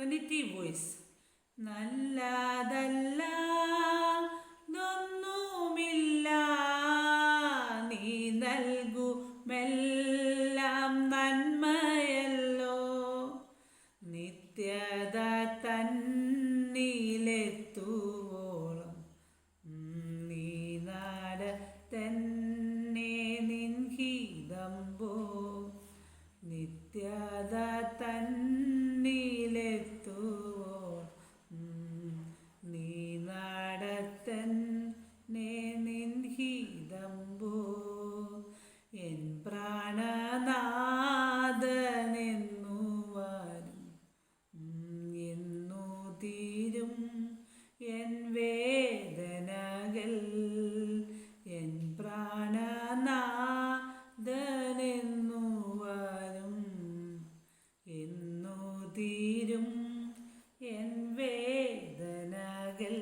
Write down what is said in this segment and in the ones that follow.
Trinity voice. നല്ലതല്ല ൊന്നുമില്ല, നീ നൽകുമെല്ലാം നന്മയല്ലോ. നിത്യത തന്നിലെത്തുവോളം നീ നടത്തന്നെ നിൻഹിതമ്പോ. നിത്യത തന്നിലെത്തുവോളം നീ നടത്തന്നെ നിൻഹിതമ്പോ. എൻ പ്രാണനാഥനെന്നു വരും, എന്നു തീരും എൻ വേദനകൾ. എൻ പ്രാണനാഥനെന്നു വരും, എന്നു തീരും എൻ വേദനകൾ.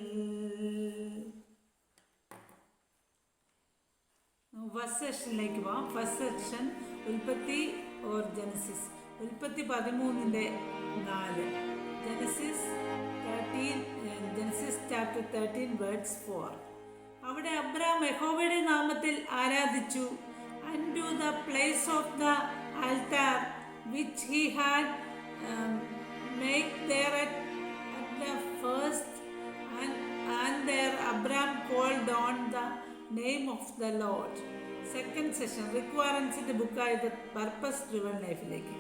ഫസ്റ്റ് സെക്ഷനിലേക്ക് പോവാം. ഫസ്റ്റ് സെക്ഷൻ ഉൽപ്പത്തി ഓർ ജനസിസ്. ഉൽപ്പത്തി 13:4. Genesis chapter 13 words 4. അവിടെ അബ്രാം യഹോവയുടെ നാമത്തിൽ ആരാധിച്ചു. And to the place of the altar which he had made there at the first, and there Abram called on the name of the Lord. Second session requirements ബുക്കായത് purpose driven ലൈഫിലേക്ക്.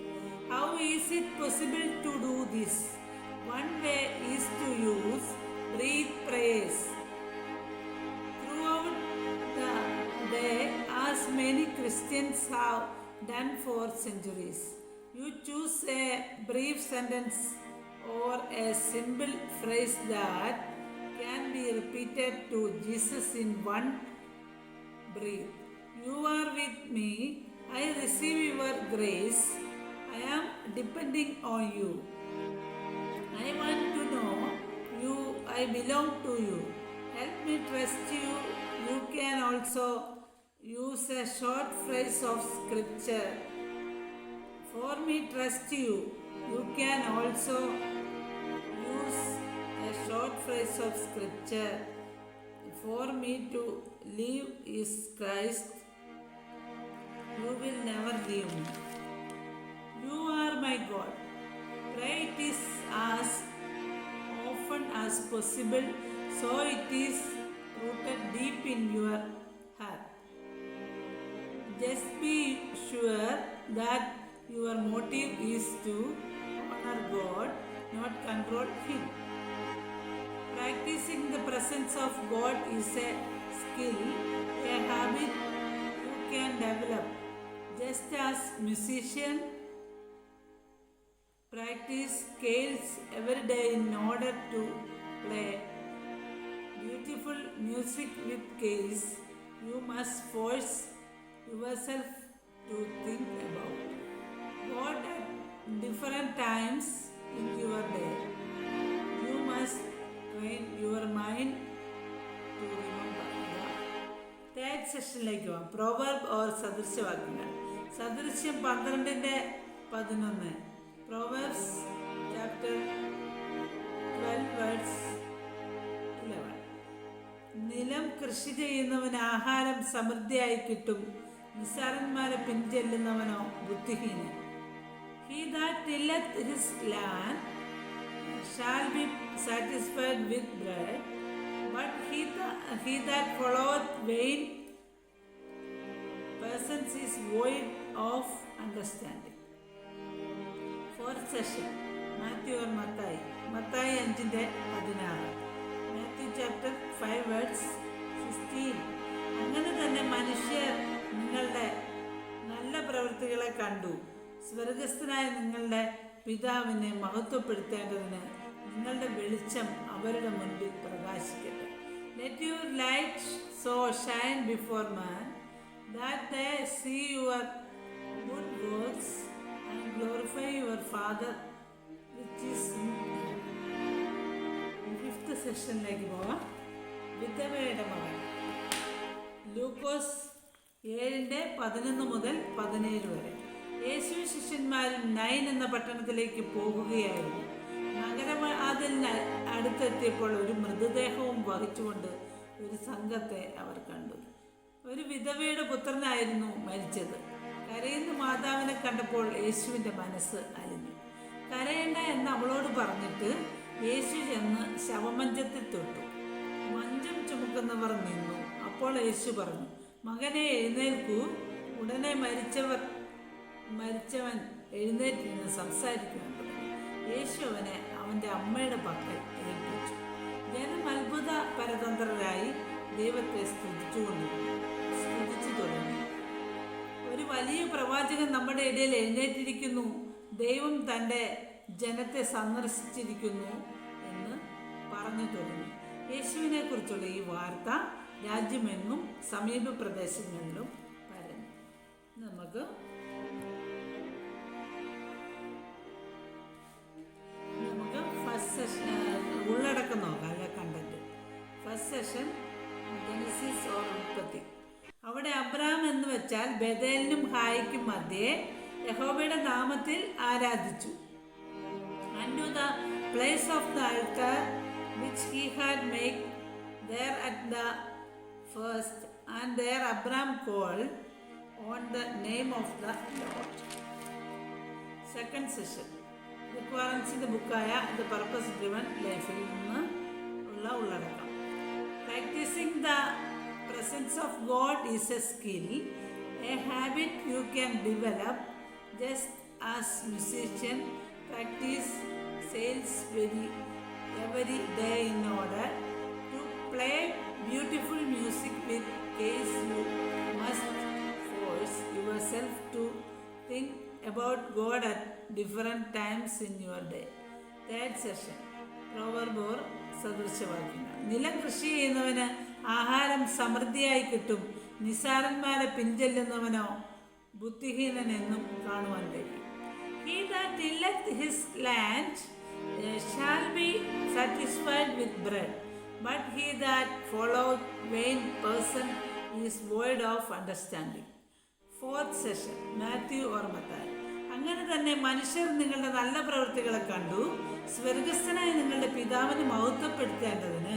How is it possible to do this? One way is to use breathe prayers throughout the day, as many Christians have done for centuries. You choose a brief sentence or a simple phrase that can be repeated to Jesus in one breath. You are with me, I receive your grace, I am depending on you. I want to know you, I belong to you. Help me trust you. You can also use a short phrase of scripture. For me trust you. You can also use a short phrase of scripture. For me to live is Christ. You will never leave me. You are my God. Pray it is as often as possible, so it is rooted deep in your heart. Just be sure that your motive is to honor God, not control Him. Practicing the presence of God is a skill, a habit you can develop. Just as musicians practice scales every day in order to play beautiful music with scales, you must force yourself to think about God at different times in your day. You must train your mind to remember God. Third സെഷനിലേക്ക് പോകാം. Proverb or സദൃശ്യവാക്യങ്ങൾ. സദൃശ്യം 12:11. Proverbs chapter 12 words 11. നിലം കൃഷി ചെയ്യുന്നവന് ആഹാരം സമൃദ്ധിയായി കിട്ടും, നിസ്സാരന്മാരെ പിൻചെല്ലുന്നവനോ ബുദ്ധിഹീനൻ. He that tilleth his land shall be satisfied with bread, but he that followeth vain persons is void of understanding. Fourth session Matthew or Mathai. Mathai 5:16. Matthew chapter 5 words 16. അങ്ങനെ തന്നെ മനുഷ്യർ നിങ്ങളുടെ നല്ല പ്രവൃത്തികളെ കണ്ടു സ്വർഗസ്ഥനായ നിങ്ങളുടെ പിതാവിനെ മഹത്വപ്പെടുത്തേണ്ടതിന് നിങ്ങളുടെ വെളിച്ചം അവരുടെ മുൻപിൽ പ്രകാശിക്കട്ടെ. Let your light so shine before man, that they see your good works and glorify your Father which is in heaven. Fifth സെഷനിലേക്ക് പോവാം. വിധവയുടെ മകൻ. ലൂക്കോസ് 7:11-17 വരെ. യേശു ശിഷ്യന്മാരും നൈൻ എന്ന പട്ടണത്തിലേക്ക് പോകുകയായിരുന്നു. നഗരവാതിലിന് അടുത്തെത്തിയപ്പോൾ ഒരു മൃതദേഹവും വഹിച്ചുകൊണ്ട് ഒരു സംഘത്തെ അവർ കണ്ടു. ഒരു വിധവയുടെ പുത്രനായിരുന്നു മരിച്ചത്. കരയുന്ന മാതാവിനെ കണ്ടപ്പോൾ യേശുവിൻ്റെ മനസ്സ് അലിഞ്ഞു. കരയണ്ട എന്ന് അവളോട് പറഞ്ഞിട്ട് യേശു ചെന്ന് ശവമഞ്ചത്തിൽ തൊട്ടു. മഞ്ചം ചുമക്കുന്നവർ നിന്നു. അപ്പോൾ യേശു പറഞ്ഞു, മകനെ എഴുന്നേൽക്കൂ. ഉടനെ മരിച്ചവൻ എഴുന്നേറ്റിരുന്ന് സംസാരിക്കുവാൻ തുടങ്ങി. യേശു അവനെ അവൻ്റെ അമ്മയുടെ പക്കൽ ഏൽപ്പിച്ചു. ജനം അത്ഭുത പരതന്ത്രരായി ദൈവത്തെ സ്തുതിച്ചു തുടങ്ങി. ഒരു വലിയ പ്രവാചകൻ നമ്മുടെ ഇടയിൽ എഴുന്നേറ്റിരിക്കുന്നു, ദൈവം തൻ്റെ ജനത്തെ സന്ദർശിച്ചിരിക്കുന്നു എന്ന് പറഞ്ഞു തുടങ്ങി. യേശുവിനെ കുറിച്ചുള്ള ഈ വാർത്ത രാജ്യമെങ്ങും സമീപ പ്രദേശങ്ങളിലും പരന്നു. നമുക്ക് ഫസ്റ്റ് സെഷൻ ഉള്ളടക്കം നോക്കാം. അല്ല, content. First session Genesis or ഉൽപ്പത്തി. അവിടെ അബ്രഹാം എന്ന് വെച്ചാൽ ബേഥേലിനും ഹായിക്കും മധ്യേ യഹോവയുടെ നാമത്തിൽ ആരാധിച്ചു. And to the place of the altar which he had made there at the first, and there Abraham called on the name of the Lord. Second session, റിക്വയർമെൻസിൻ്റെ ബുക്കായ ദ പർപ്പസ് ഡ്രിവൺ ലൈഫിൽ നിന്ന് ഉള്ള ഉള്ളടക്കം. Practising the presence of God is a skill, a habit you can develop just as musicians practice sales every day in order to play beautiful music with case you must force yourself to think about God at different times in your day. Third session, proverb or സദൃശവാക്യങ്ങൾ. നിലം കൃഷി ചെയ്യുന്നവന് ആഹാരം സമൃദ്ധിയായി കിട്ടും, നിസ്സാരന്മാരെ പിൻചെല്ലുന്നവനോ ബുദ്ധിഹീനനെന്നും കാണുവാൻ കഴിയും. He that tilleth his land shall be satisfied with bread, but he that followeth vain person is void of understanding. Fourth session, Matthew or Mathai. അങ്ങനെ തന്നെ മനുഷ്യർ നിങ്ങളുടെ നല്ല പ്രവൃത്തികളെ കണ്ടു സ്വർഗസ്ഥനായ നിങ്ങളുടെ പിതാവിനെ മഹത്വപ്പെടുത്തേണ്ടതിന്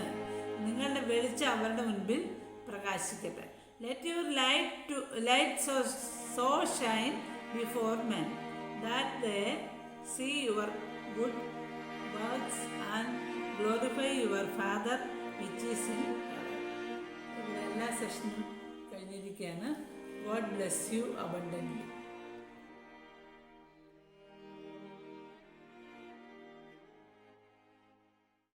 നിങ്ങളുടെ വെളിച്ചം അവരുടെ മുൻപിൽ പ്രകാശിക്കട്ടെ. Let your light so shine before men, that they see your good works and glorify your Father which is in heaven. ഇവിടെ എല്ലാ സെഷനും കഴിഞ്ഞിരിക്കുകയാണ്. God bless you abundantly.